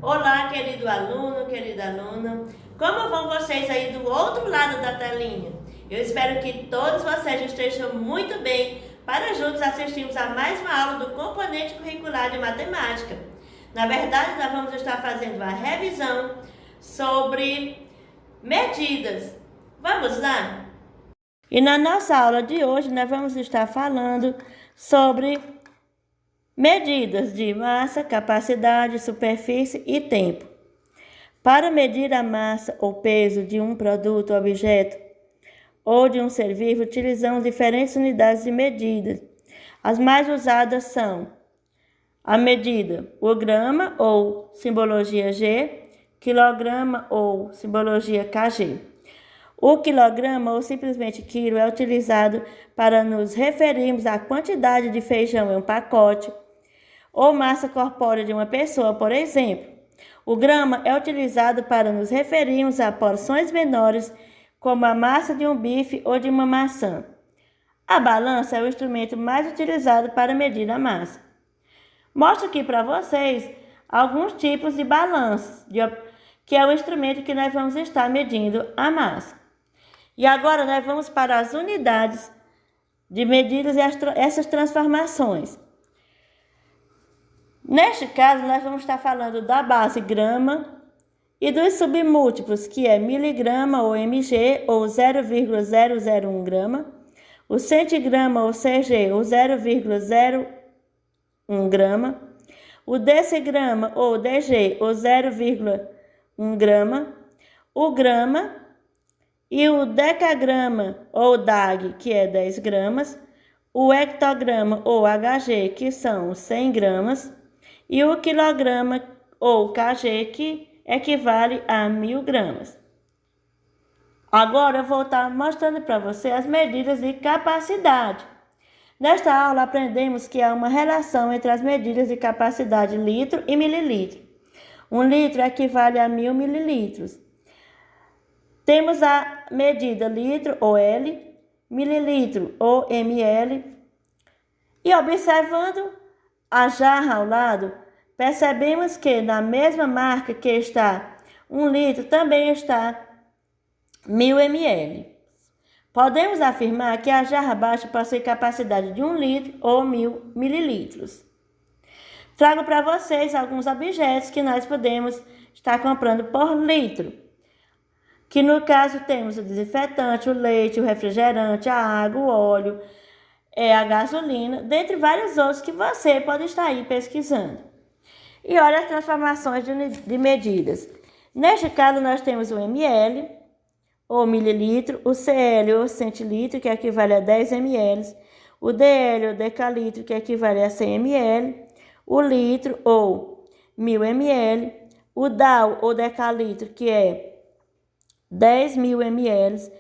Olá, querido aluno, querida aluna. Como vão vocês aí do outro lado da telinha? Eu espero que todos vocês estejam muito bem para juntos assistirmos a mais uma aula do componente curricular de matemática. Na verdade, nós vamos estar fazendo uma revisão sobre medidas. Vamos lá? E na nossa aula de hoje, nós vamos estar falando sobre medidas de massa, capacidade, superfície e tempo. Para medir a massa ou peso de um produto, objeto ou de um ser vivo, utilizamos diferentes unidades de medida. As mais usadas são a medida o grama ou simbologia G, quilograma ou simbologia KG. O quilograma ou simplesmente quilo é utilizado para nos referirmos à quantidade de feijão em um pacote ou massa corpórea de uma pessoa, por exemplo. O grama é utilizado para nos referirmos a porções menores, como a massa de um bife ou de uma maçã. A balança é o instrumento mais utilizado para medir a massa. Mostro aqui para vocês alguns tipos de balanças, que é o instrumento que nós vamos estar medindo a massa. E agora nós vamos para as unidades de medidas e essas transformações. Neste caso, nós vamos estar falando da base grama e dos submúltiplos, que é miligrama ou mg, ou 0,001 grama, o centigrama ou cg, ou 0,01 grama, o decigrama ou dg, ou 0,1 grama, o grama e o decagrama ou dag, que é 10 gramas, o hectograma ou hg, que são 100 gramas, e o quilograma ou kg, que equivale a 1000 gramas. Agora eu vou estar mostrando para você as medidas de capacidade. Nesta aula aprendemos que há uma relação entre as medidas de capacidade litro e mililitro. 1 litro equivale a 1000 mililitros. Temos a medida litro ou L, mililitro ou ml. E observando a jarra ao lado, percebemos que na mesma marca que está 1 litro, também está 1000 ml. Podemos afirmar que a jarra baixa possui capacidade de 1 litro ou 1000 mililitros. Trago para vocês alguns objetos que nós podemos estar comprando por litro. Que no caso temos o desinfetante, o leite, o refrigerante, a água, o óleo, a gasolina, dentre vários outros que você pode estar aí pesquisando. E olha as transformações de medidas. Neste caso, nós temos o ml, ou mililitro, o cl, ou centilitro, que equivale a 10 ml, o dl, ou decalitro, que equivale a 100 ml, o litro, ou 1000 ml, o dal, ou decalitro, que é 10.000 ml,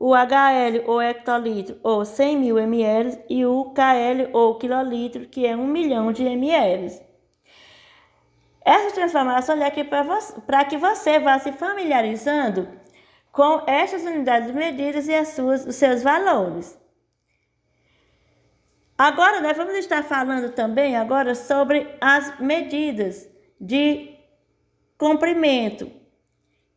o HL ou hectolitro ou 100.000 ml e o KL ou quilolitro, que é 1 milhão de ml. Essa transformação é aqui para que você vá se familiarizando com essas unidades de medidas e os seus valores. Agora nós vamos estar falando também agora sobre as medidas de comprimento,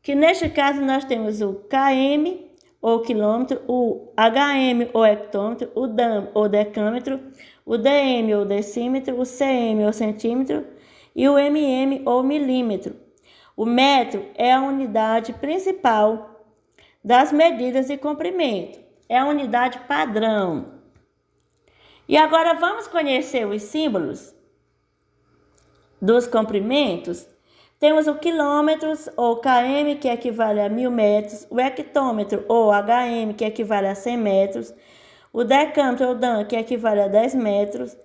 que neste caso nós temos o km ou quilômetro, o hm ou hectômetro, o dam ou decâmetro, o dm ou decímetro, o cm ou centímetro e o mm ou milímetro. O metro é a unidade principal das medidas de comprimento, é a unidade padrão. E agora vamos conhecer os símbolos dos comprimentos. Temos o quilômetros, ou km, que equivale a 1000 metros, o hectômetro, ou hm, que equivale a 100 metros, o decâmetro, ou dan, que equivale a 10 metros.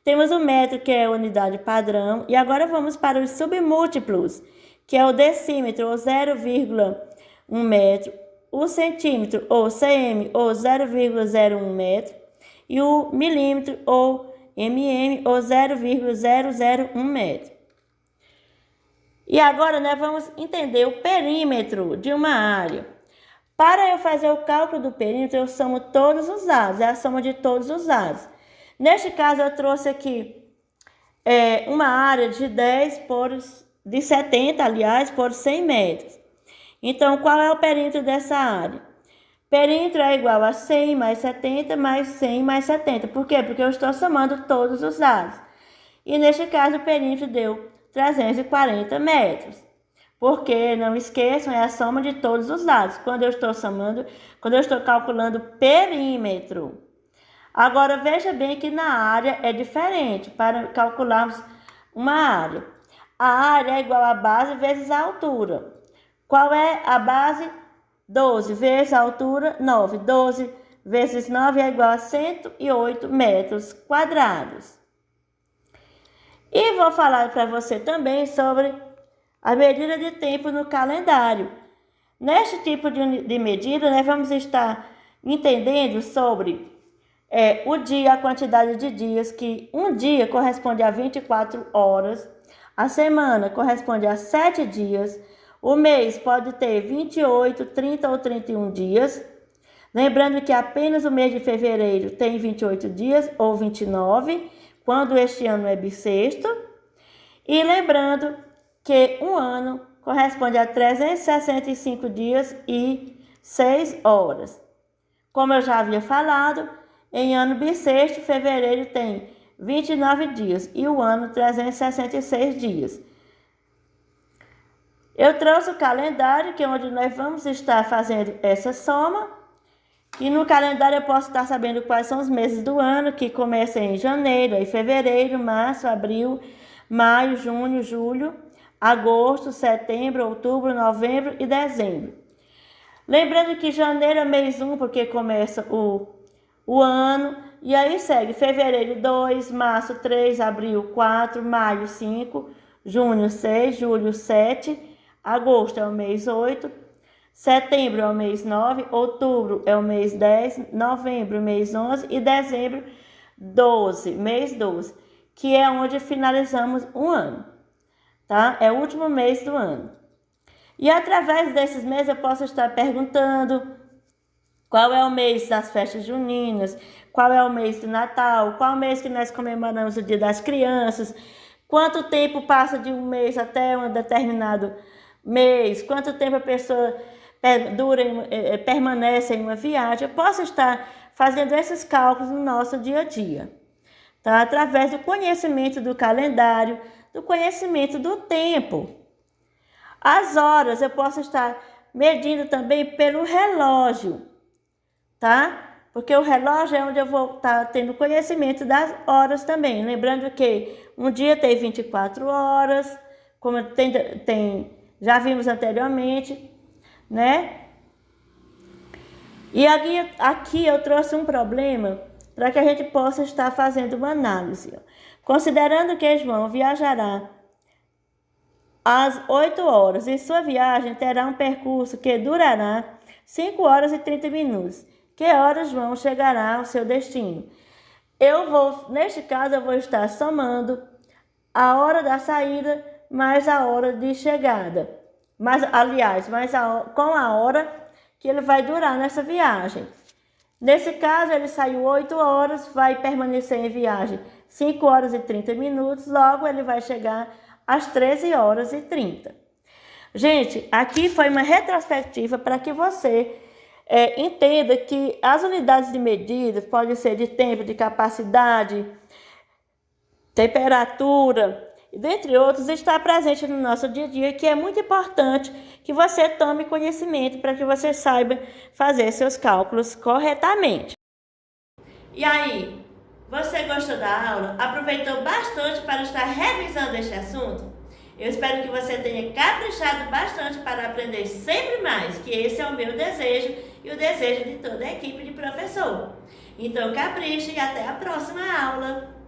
Temos o metro, que é a unidade padrão, e agora vamos para os submúltiplos, que é o decímetro, ou 0,1 metro, o centímetro, ou cm, ou 0,01 metro, e o milímetro, ou mm, ou 0,001 metro. E agora nós vamos entender o perímetro de uma área. Para eu fazer o cálculo do perímetro, eu somo todos os lados, é a soma de todos os lados. Neste caso, eu trouxe aqui uma área de 10 por de 70, aliás, por 100 metros. Então, qual é o perímetro dessa área? Perímetro é igual a 100 mais 70 mais 100 mais 70. Por quê? Porque eu estou somando todos os lados. E neste caso, o perímetro deu 340 metros. Porque, não esqueçam, é a soma de todos os lados. Quando eu estou calculando perímetro. Agora, veja bem que na área é diferente para calcularmos uma área. A área é igual a base vezes a altura. Qual é a base? 12 vezes a altura, 9. 12 vezes 9 é igual a 108 metros quadrados. E vou falar para você também sobre a medida de tempo no calendário. Neste tipo de medida, nós vamos estar entendendo sobre o dia, a quantidade de dias, que um dia corresponde a 24 horas, a semana corresponde a 7 dias, o mês pode ter 28, 30 ou 31 dias. Lembrando que apenas o mês de fevereiro tem 28 dias ou 29, quando este ano é bissexto. E lembrando que um ano corresponde a 365 dias e 6 horas. Como eu já havia falado, em ano bissexto, fevereiro tem 29 dias e o ano 366 dias. Eu trouxe o calendário, que é onde nós vamos estar fazendo essa soma. E no calendário eu posso estar sabendo quais são os meses do ano, que começam em janeiro, aí fevereiro, março, abril, maio, junho, julho, agosto, setembro, outubro, novembro e dezembro. Lembrando que janeiro é mês 1, porque começa o ano, e aí segue fevereiro 2, março 3, abril 4, maio 5, junho 6, julho 7, agosto é o mês 8, setembro é o mês 9, outubro é o mês 10, novembro mês 11 e dezembro 12, mês 12, que é onde finalizamos um ano, tá? É o último mês do ano. E através desses meses eu posso estar perguntando qual é o mês das festas juninas, qual é o mês do Natal, qual é o mês que nós comemoramos o Dia das Crianças, quanto tempo passa de um mês até um determinado mês, quanto tempo a pessoa permanece em uma viagem. Eu posso estar fazendo esses cálculos no nosso dia a dia, tá? Através do conhecimento do calendário, do conhecimento do tempo. As horas eu posso estar medindo também pelo relógio, tá? Porque o relógio é onde eu vou estar tendo conhecimento das horas também. Lembrando que um dia tem 24 horas, como já vimos anteriormente, né? E aqui eu trouxe um problema para que a gente possa estar fazendo uma análise. Considerando que João viajará às 8 horas e sua viagem terá um percurso que durará 5 horas e 30 minutos. Que horas João chegará ao seu destino? Neste caso, eu vou estar somando a hora da saída mais a hora de chegada. Com a hora que ele vai durar nessa viagem. Nesse caso, ele saiu 8 horas, vai permanecer em viagem 5 horas e 30 minutos, logo ele vai chegar às 13 horas e 30. Gente, aqui foi uma retrospectiva para que você entenda que as unidades de medida podem ser de tempo, de capacidade, temperatura, dentre outros, está presente no nosso dia a dia, que é muito importante que você tome conhecimento para que você saiba fazer seus cálculos corretamente. E aí, você gostou da aula? Aproveitou bastante para estar revisando este assunto? Eu espero que você tenha caprichado bastante para aprender sempre mais, que esse é o meu desejo e o desejo de toda a equipe de professor. Então, capriche e até a próxima aula!